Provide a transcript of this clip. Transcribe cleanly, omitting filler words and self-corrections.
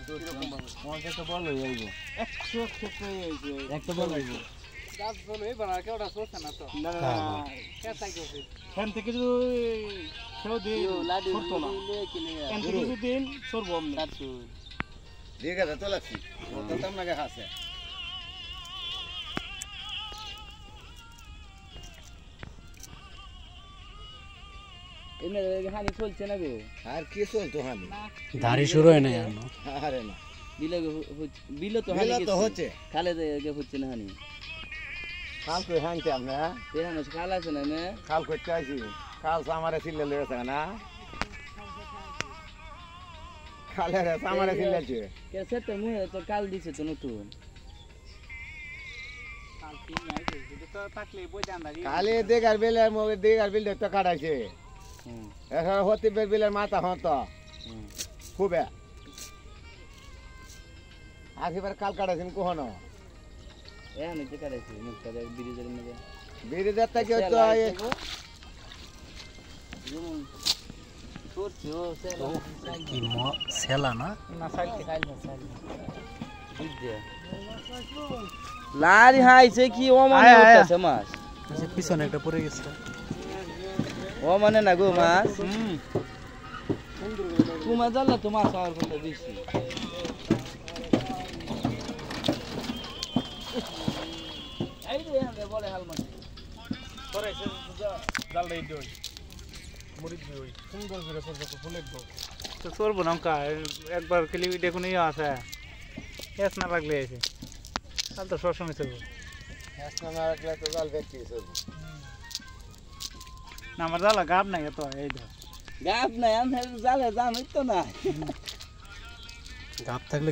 আমাকে তো বলই আইবো 100 ক্ষেত্রে হইছে একটা বল আইবো গাছ বল এই বানা কেওটা চলছে না তো না না কে তাই করছে ফ্যান থেকে যদি কেউ দি করতো না ফ্যান থেকে যদি দিন সরবো আমি কাটছু দিগা তো লাগছি ও তো তামনাকে খাসে এনে হানি চলছে না গো আর কি চলতো হানি ধারি শুরু হয় না এখনো আরে না বিলে তো হানি তো হচ্ছে খালে যে হচ্ছে না হানি কাল কই হানতে আমরা এখানে খাল আছে না মে কাল কই চাইছি কাল সামারে সিলে লয়েছে না কালে রে সামারে সিলেছে কে সেটা মুহে তো কাল দিছে তো নতুন কাল কি নাই তো থাকলে বই জানদারি কালে দেগার বেলে মোগে দেগার বিলে তো কাটাইছে এখন হতে বেলের মাথা হত খুবে আগেবার কাল কাটাইছেন কখনো এখানে যে কাটাইছে মুখটা ব্রিজের মধ্যে ব্রিজের থেকে তো সেলা না লারি হাইছে কি ও মানে হচ্ছে মাছ পিছনে একটা পড়ে গেছে ও মানে না গো মাছ তোমার জানলা তো মাছ আমার কোনটা বেশি এই রে আমরা বলে হাল মাছ পরেছে জালটা এই দই মরিচ দই সুন্দর করে সরষে ফুলের দই তো চলবো না একবার খেলি দেখুন ইয়ে আছে গ্যাস না লাগলে আছে তাহলে তো সবসময় চলবো না রাখলে তো জাল ব্যক্তি না আমার জ্বালা গাব নাই এত এই ধর গাব নাই আমি জালে জানোই তো না গাব থাকলে